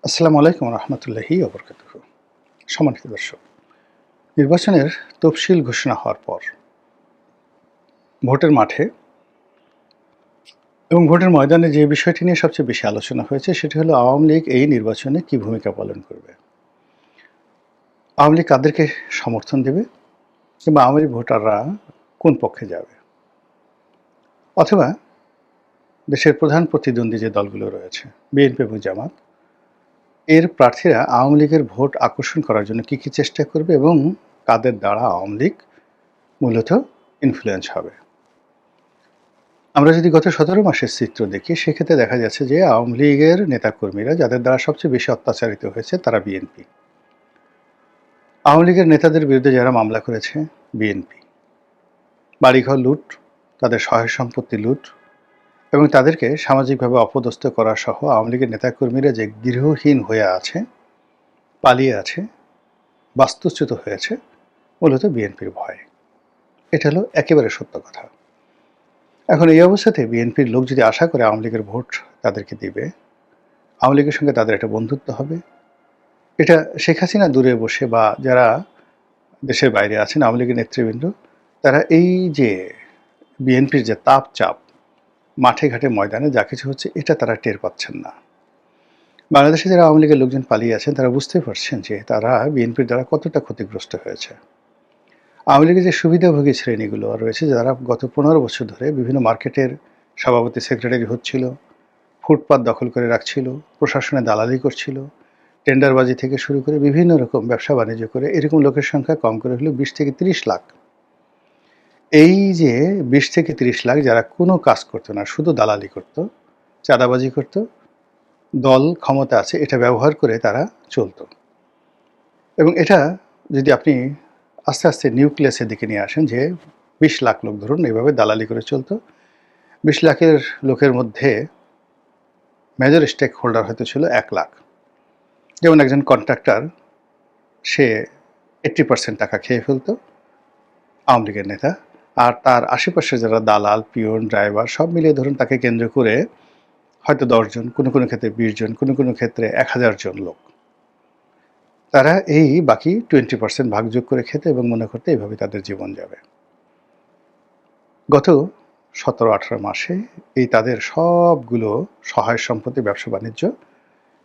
আসসালামু আলাইকুম রহমতুল্লাহি ওবরকাতুহু। সম্মানিত দর্শক, নির্বাচনের তফসিল ঘোষণা হওয়ার পর ভোটের মাঠে এবং ভোটের ময়দানে যে বিষয়টি নিয়ে সবচেয়ে বেশি আলোচনা হয়েছে সেটি হলো আওয়ামী লীগ এই নির্বাচনে কী ভূমিকা পালন করবে। আওয়ামী লীগ কাদেরকে সমর্থন দেবে কিংবা আওয়ামী লীগ ভোটাররা কোন পক্ষে যাবে, অথবা দেশের প্রধান প্রতিদ্বন্দ্বী যে দলগুলো রয়েছে বিএনপি এবং জামাত, এর প্রার্থীরা আওয়ামী লীগের ভোট আকর্ষণ করার জন্য কী কী চেষ্টা করবে এবং কাদের দ্বারা আওয়ামী লীগ মূলত ইনফ্লুয়েন্স হবে। আমরা যদি গত ১৭ মাসের চিত্র দেখি, সেক্ষেত্রে দেখা যাচ্ছে যে আওয়ামী লীগের নেতাকর্মীরা যাদের দ্বারা সবচেয়ে বেশি অত্যাচারিত হয়েছে তারা বিএনপি। আওয়ামী লীগের নেতাদের বিরুদ্ধে যারা মামলা করেছে বিএনপি। বাড়িঘর লুট, তাদের সহায় সম্পত্তি লুট এবং তাদেরকে সামাজিকভাবে অপদস্থ করা সহ আওয়ামী লীগের নেতাকর্মীরা যে গৃহহীন হয়ে আছে, পালিয়ে আছে, বাস্তুচ্যুত হয়েছে মূলত বিএনপির ভয়ে। এটা হলো একেবারে সত্য কথা। এখন এই অবস্থাতে বিএনপির লোক যদি আশা করে আওয়ামী লীগের ভোট তাদেরকে দিবে, আওয়ামী লীগের সঙ্গে তাদের একটা বন্ধুত্ব হবে, এটা শেখ হাসিনা দূরে বসে বা যারা দেশের বাইরে আছেন আওয়ামী লীগের নেতৃবৃন্দ, তারা এই যে বিএনপির যে তাপ চাপ মাঠে ঘাটে ময়দানে যা কিছু হচ্ছে এটা তারা টের পাচ্ছেন না। বাংলাদেশে যারা আওয়ামী লীগের লোকজন পালিয়ে আছেন তারা বুঝতে পারছেন যে তারা বিএনপির দ্বারা কতটা ক্ষতিগ্রস্ত হয়েছে। আওয়ামী লীগের যে সুবিধাভোগী শ্রেণীগুলো রয়েছে যারা গত ১৫ বছর ধরে বিভিন্ন মার্কেটের সভাপতি সেক্রেটারি হচ্ছিল, ফুটপাত দখল করে রাখছিল, প্রশাসনে দালালি করছিল, টেন্ডারবাজি থেকে শুরু করে বিভিন্ন রকম ব্যবসা বাণিজ্য করে এরকম লোকের সংখ্যা কম করে হলো ২০ থেকে ৩০ লাখ। এই যে ২০ থেকে ৩০ লাখ যারা কোনো কাজ করতো না, শুধু দালালি করত, চাঁদাবাজি করত, দল ক্ষমতা আছে এটা ব্যবহার করে তারা চলতো। এবং এটা যদি আপনি আস্তে আস্তে নিউক্লিয়াসের দিকে নিয়ে আসেন যে ২০ লাখ লোক ধরুন এভাবে দালালি করে চলতো। ২০ লাখের লোকের মধ্যে মেজর স্টেক হোল্ডার হয়তো ছিল ১ লাখ। যেমন একজন কন্ট্রাক্টর, সে 80% টাকা খেয়ে ফেলত আওয়ামী লীগের নেতা, আর তার আশেপাশে যারা দালাল, পিয়ন, ড্রাইভার সব মিলিয়ে ধরুন তাকে কেন্দ্র করে হয়তো ১০ জন, কোনো কোনো ক্ষেত্রে ২০ জন, কোনো কোনো ক্ষেত্রে ১,০০০ জন লোক, তারা এই বাকি 20% ভাগযোগ করে খেতে এবং মনে করতে এইভাবে তাদের জীবন যাবে। গত ১৭-১৮ মাসে এই তাদের সবগুলো সহায় সম্পত্তি, ব্যবসা বাণিজ্য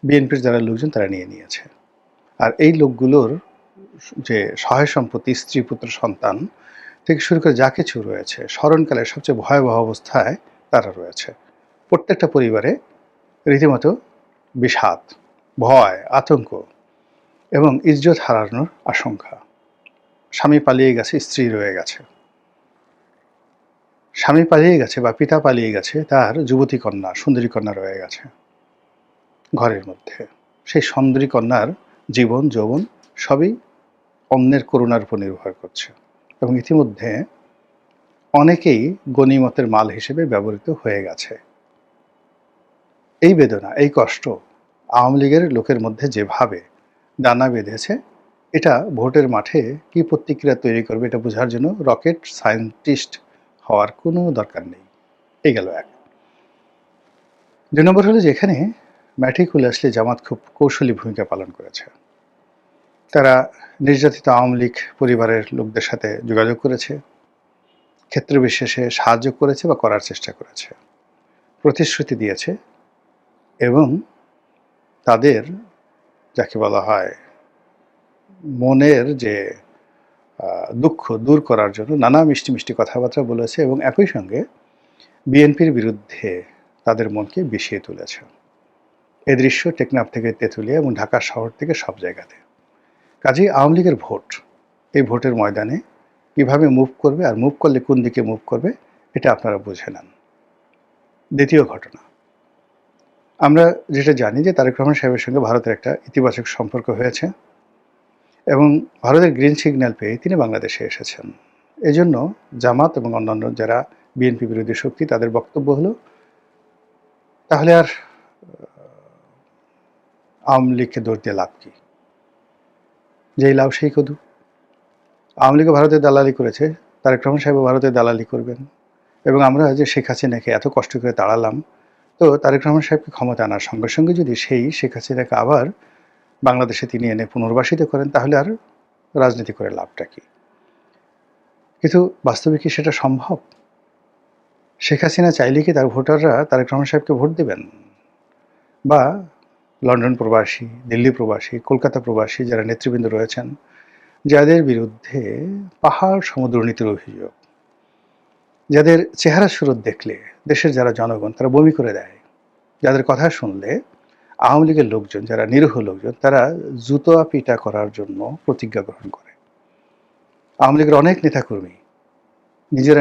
বিএনপির যারা লোকজন তারা নিয়ে নিয়েছে। আর এই লোকগুলোর যে সহায় সম্পত্তি, স্ত্রী, পুত্র, সন্তান থেকে শুরু করে যা কিছু রয়েছে, স্মরণকালের সবচেয়ে ভয়াবহ অবস্থায় তারা রয়েছে। প্রত্যেকটা পরিবারে রীতিমতো বিষাদ, ভয়, আতঙ্ক এবং ইজ্জত হারানোর আশঙ্কা। স্বামী পালিয়ে গেছে, স্ত্রী রয়ে গেছে। স্বামী পালিয়ে গেছে বা পিতা পালিয়ে গেছে, তার যুবতী কন্যা, সুন্দরী কন্যা রয়ে গেছে ঘরের মধ্যে। সেই সুন্দরী কন্যার জীবন যৌবন সবই অন্যের করুণার উপর নির্ভর করছে এবং ইতিমধ্যে অনেকেই গনিমতের মাল হিসেবে ব্যবহৃত হয়ে গেছে। এই বেদনা, এই কষ্ট আওয়ামী লীগের লোকের মধ্যে যেভাবে দানা বেঁধেছে, এটা ভোটের মাঠে কি প্রতিক্রিয়া তৈরি করবে এটা বোঝার জন্য রকেট সায়েন্টিস্ট হওয়ার কোনো দরকার নেই। এই গেল এক। ২ নম্বর হলো যে এখানে ম্যাটিকুলাসলি জামাত খুব কৌশলী ভূমিকা পালন করেছে। তারা নির্যাতিত আওয়ামী লীগ পরিবারের লোকদের সাথে যোগাযোগ করেছে, ক্ষেত্র বিশেষে সাহায্য করেছে বা করার চেষ্টা করেছে, প্রতিশ্রুতি দিয়েছে এবং তাদের যাকে বলা হয় মনের যে দুঃখ দূর করার জন্য নানা মিষ্টি মিষ্টি কথাবার্তা বলেছে এবং একই সঙ্গে বিএনপির বিরুদ্ধে তাদের মনকে বিষিয়ে তুলেছে। এ দৃশ্য টেকনাফ থেকে তেঁতুলিয়া এবং ঢাকা শহর থেকে সব জায়গাতে। কাজেই আওয়ামী লীগের ভোট, এই ভোটের ময়দানে কীভাবে মুভ করবে আর মুভ করলে কোন দিকে মুভ করবে এটা আপনারা বুঝে নেন। দ্বিতীয় ঘটনা, আমরা যেটা জানি যে তারেক রহমান সাহেবের সঙ্গে ভারতের একটা ইতিবাচক সম্পর্ক হয়েছে এবং ভারতের গ্রিন সিগন্যাল পেয়ে তিনি বাংলাদেশে এসেছেন। এজন্য জামাত এবং অন্যান্য যারা বিএনপি বিরোধী শক্তি তাদের বক্তব্য হলো, তাহলে আর আওয়ামী লীগকে দোষ দিয়ে লাভ কী? যেই লাভ সেই কদু। আওয়ামী লীগও ভারতে দালালি করেছে, তারেক রহমান সাহেবও ভারতে দালালি করবেন এবং আমরা যে শেখ হাসিনাকে এত কষ্ট করে তাড়ালাম, তো তারেক রহমান সাহেবকে ক্ষমতা আনার সঙ্গে সঙ্গে যদি সেই শেখ হাসিনাকে আবার বাংলাদেশে তিনি এনে পুনর্বাসিত করেন, তাহলে আর রাজনীতি করে লাভটা কি? কিন্তু বাস্তবে কি সেটা সম্ভব? শেখ হাসিনা চাইলে কি তার ভোটাররা তারেক রহমান সাহেবকে ভোট দেবেন? বা লন্ডন প্রবাসী, দিল্লি প্রবাসী, কলকাতা প্রবাসী যারা নেতৃবৃন্দ রয়েছেন, যাদের বিরুদ্ধে পাহাড় সম দুর্নীতির অভিযোগ, যাদের চেহারা সুরত দেখলে দেশের যারা জনগণ তারা বমি করে দেয়, যাদের কথা শুনলে আওয়ামী লীগের লোকজন, যারা নিরীহ লোকজন, তারা জুতোয়া পিটা করার জন্য প্রতিজ্ঞা গ্রহণ করে। আওয়ামী লীগের অনেক নেতাকর্মী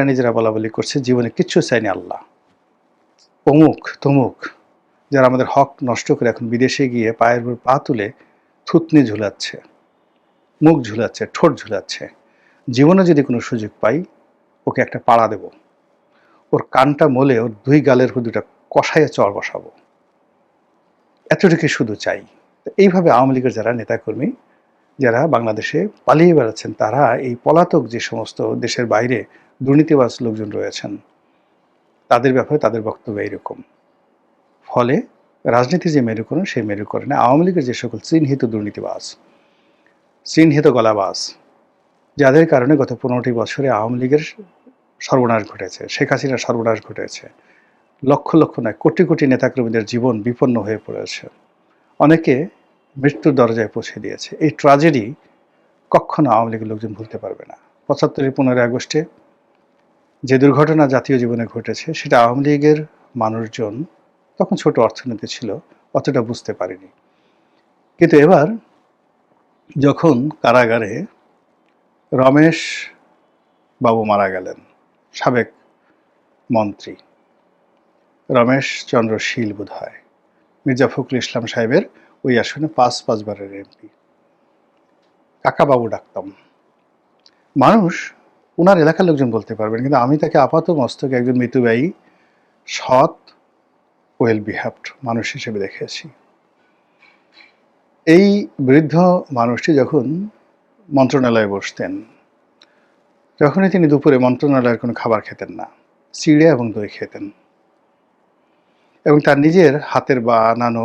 নিজেরা বলাবলি করছে জীবনে কিচ্ছু চায়নি আল্লাহ, অমুক তমুক, যারা আমাদের হক নষ্ট করে এখন বিদেশে গিয়ে পায়ের উপর পা তুলে থুতনি ঝুলাচ্ছে, মুখ ঝুলাচ্ছে, ঠোঁট ঝুলাচ্ছে। জীবনে যদি কোনো সুযোগ পাই ওকে একটা পাড়া দেব, ওর কানটা মলে ওর দুই গালের উপর দুটা কষাইয়ে চড় বসাবো, এতটুকু শুধু চাই। এইভাবে আওয়ামী লীগের যারা নেতাকর্মী, যারা বাংলাদেশে পালিয়ে বেড়াচ্ছেন, তারা এই পলাতক যে সমস্ত দেশের বাইরে দুর্নীতিবাজ লোকজন রয়েছেন, তাদের ব্যাপারে তাদের বক্তব্য এইরকম। ফলে রাজনীতি যে মেরুকরণ, সেই মেরুকরণে আওয়ামী লীগের যে সকল চিহ্নিত দুর্নীতিবাজ, চিহ্নিত গলাবাজ, যাদের কারণে গত 15টি বছরে আওয়ামী লীগের সর্বনাশ ঘটেছে, শেখ হাসিনার সর্বনাশ ঘটেছে, লক্ষ লক্ষ নয় কোটি কোটি নেতাকর্মীদের জীবন বিপন্ন হয়ে পড়েছে, অনেকে মৃত্যুর দরজায় পৌঁছে দিয়েছে। এই ট্র্যাজেডি কখনো আওয়ামী লীগের লোকজন ভুলতে পারবে না। 75-এর 15 আগস্টে যে দুর্ঘটনা জাতীয় জীবনে ঘটেছে, সেটা আওয়ামী লীগের মানুষজন, তখন ছোট অর্থনীতি ছিল, অতটা বুঝতে পারেনি। কিন্তু এবার যখন কারাগারে রমেশ বাবু মারা গেলেন, সাবেক মন্ত্রী রমেশ চন্দ্র শীল বোধ হয়, মির্জা ফখরুল ইসলাম সাহেবের ওই আসনে 5 বারের এমপি, কাকাবাবু ডাকতাম। মানুষ ওনার এলাকার লোকজন বলতে পারবেন, কিন্তু আমি তাকে আপাত মস্তকে একজন মিতব্যয়ী, সৎ, ওয়েল বিহেভড মানুষ হিসেবে দেখেছি। এই বৃদ্ধ মানুষটি যখন মন্ত্রণালয়ে বসতেন, যখনই তিনি দুপুরে মন্ত্রণালয়ের কোনো খাবার খেতেন না, চিড়ে এবং দই খেতেন, এবং তার নিজের হাতের বানানো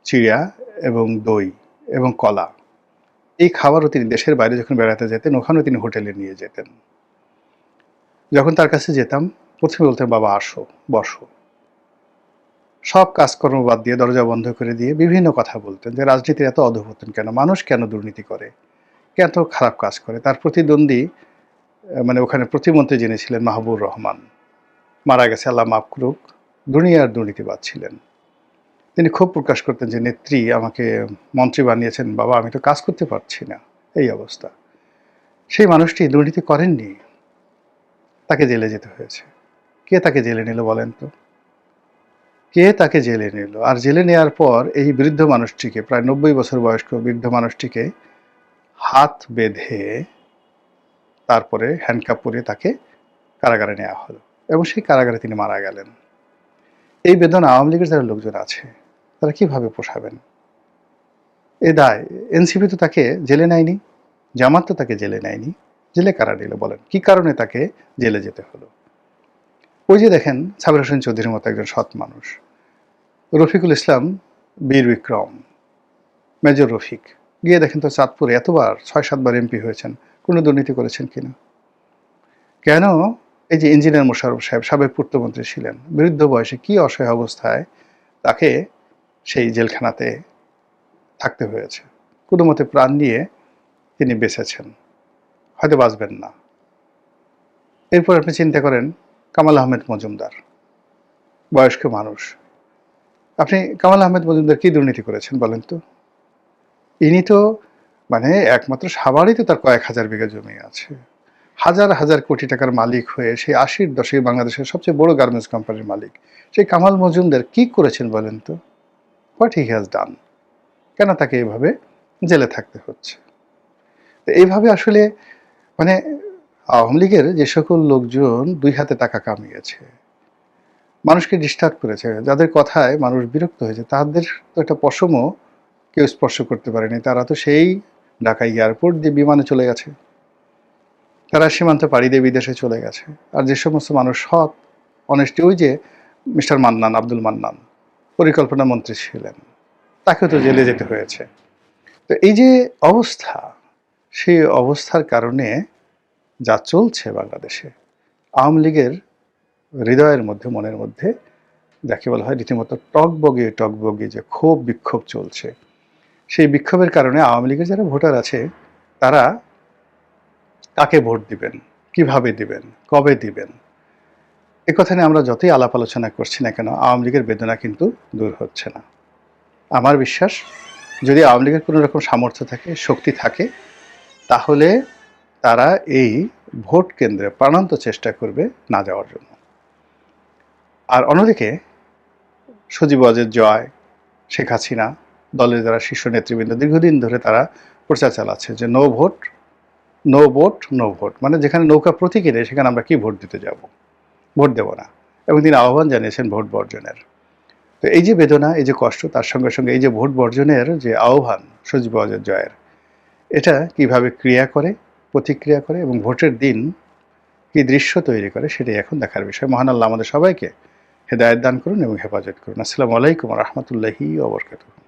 চিড়া এবং দই এবং কলা, এই খাবারও তিনি দেশের বাইরে যখন বেড়াতে যেতেন, ওখানেও তিনি হোটেলে নিয়ে যেতেন। যখন তার কাছে যেতাম, প্রথমে বলতেন, বাবা আসো, বসো। সব কাজকর্ম বাদ দিয়ে, দরজা বন্ধ করে দিয়ে বিভিন্ন কথা বলতেন, যে রাজনীতির এত অধঃপতন কেন, মানুষ কেন দুর্নীতি করে, কেন খারাপ কাজ করে। তার প্রতিদ্বন্দ্বী, মানে ওখানে প্রতিমন্ত্রী যিনি ছিলেন মাহবুবুর রহমান, মারা গেছে, আল্লাহ মাফ করুক, দুনিয়ার দুর্নীতিবাদ ছিলেন। তিনি খুব প্রকাশ করতেন যে নেত্রী আমাকে মন্ত্রী বানিয়েছেন, বাবা আমি তো কাজ করতে পারছি না, এই অবস্থা। সেই মানুষটি দুর্নীতি করেননি, তাকে জেলে যেতে হয়েছে। কে তাকে জেলে নিল বলেন তো? কে তাকে জেলে নিল? আর জেলে নেওয়ার পর এই বৃদ্ধ মানুষটিকে, প্রায় 90 বছর বয়স্ক বৃদ্ধ মানুষটিকে হাত বেঁধে তারপরে হ্যান্ডকাপ পরিয়ে তাকে কারাগারে নেওয়া হলো, এবং সেই কারাগারে তিনি মারা গেলেন। এই বেদনা আওয়ামী লীগের যারা লোকজন আছে, তারা কিভাবে পোষাবেন? এ দায় এনসিপি তো তাকে জেলে নেয়নি, জামাত তো তাকে জেলে নেয়নি, জেলে কারা নিল বলেন? কি কারণে তাকে জেলে যেতে হলো? ওই যে দেখেন, সাবির হোসেন চৌধুরীর মতো একজন সৎ মানুষ, রফিকুল ইসলাম, বীর বিক্রম, মেজর রফিক, গিয়ে দেখেন তো চাঁদপুরে এতবার 6-7 বার এমপি হয়েছেন, কোনো দুর্নীতি করেছেন কিনা? কেন এই যে ইঞ্জিনিয়ার মোশাররফ সাহেব, সাবেক পূর্তমন্ত্রী ছিলেন, বৃদ্ধ বয়সে কি অসহায় অবস্থায় তাকে সেই জেলখানাতে থাকতে হয়েছে, কোনো মতে প্রাণ নিয়ে তিনি বেঁচেছেন, হয়তো বাঁচবেন না। এরপর আপনি চিন্তা করেন কামাল আহমেদ মজুমদার, বয়স্ক মানুষ, আপনি কামাল আহমেদ মজুমদার কি দুর্নীতি করেছেন বলেন তো? ইনি তো মানে একমাত্র সাভারেই তো তার কয়েক হাজার বিঘা জমি আছে, হাজার হাজার কোটি টাকার মালিক হয়ে সেই 80-র দশকে বাংলাদেশের সবচেয়ে বড় গার্মেন্টস কোম্পানির মালিক, সেই কামাল মজুমদার কি করেছেন বলেন তো? What he has done? কেন তাকে এইভাবে জেলে থাকতে হচ্ছে? এইভাবে আসলে মানে আওয়ামী লীগের যে সকল লোকজন দুই হাতে টাকা কামিয়েছে, মানুষকে ডিস্টার্ব করেছে, যাদের কথায় মানুষ বিরক্ত হয়েছে, তাদের তো একটা পশমও কেউ স্পর্শ করতে পারেনি। তারা তো সেই ঢাকা এয়ারপোর্ট দিয়ে বিমানে চলে গেছে, তারা সীমান্ত পাড়ি দিয়ে বিদেশে চলে গেছে। আর যে সমস্ত মানুষ সৎ, অনেস্টি, ওই যে মিস্টার মান্নান, আব্দুল মান্নান, পরিকল্পনা মন্ত্রী ছিলেন, তাকেও তো জেলে যেতে হয়েছে। তো এই যে অবস্থা, সেই অবস্থার কারণে যা চলছে বাংলাদেশে, আওয়ামী লীগের হৃদয়ের মধ্যে, মনের মধ্যে যাকে বলা হয় রীতিমতো টগবগে যে ক্ষোভ বিক্ষোভ চলছে, সেই বিক্ষোভের কারণে আওয়ামী লীগের যারা ভোটার আছে তারা কাকে ভোট দিবেন, কিভাবে দিবেন, কবে দিবেন, এ কথা নিয়ে আমরা যতই আলাপ আলোচনা করছি না কেন, আওয়ামী লীগের বেদনা কিন্তু দূর হচ্ছে না। আমার বিশ্বাস, যদি আওয়ামী লীগের কোনো রকম সামর্থ্য থাকে, শক্তি থাকে, তাহলে তারা এই ভোট কেন্দ্রে প্রাণান্ত চেষ্টা করবে না যাওয়ার জন্য। আর অন্যদিকে সজীব ওয়াজেদ জয়, শেখ হাসিনা, দলের যারা শীর্ষ নেতৃবৃন্দ দীর্ঘদিন ধরে তারা প্রচার চালাচ্ছে যে no vote, no vote, no vote, মানে যেখানে নৌকা প্রতীকী নেই সেখানে আমরা কি ভোট দিতে যাব, ভোট দেব না। এবং তিনি আহ্বান জানিয়েছেন ভোট বর্জনের। তো এই যে বেদনা, এই যে কষ্ট, তার সঙ্গে সঙ্গে এই যে ভোট বর্জনের যে আহ্বান সজীব ওয়াজেদ জয়ের, এটা কিভাবে ক্রিয়া করে, প্রতিক্রিয়া করে এবং ভোটের দিন কি দৃশ্য তৈরি করে, সেটাই এখন দেখার বিষয়। মহান আল্লাহ আমাদের সবাইকে হেদায়েত দান করুন এবং হেফাজত করুন। আসসালামু আলাইকুম ওয়া রাহমাতুল্লাহি ওয়া বারাকাতুহু।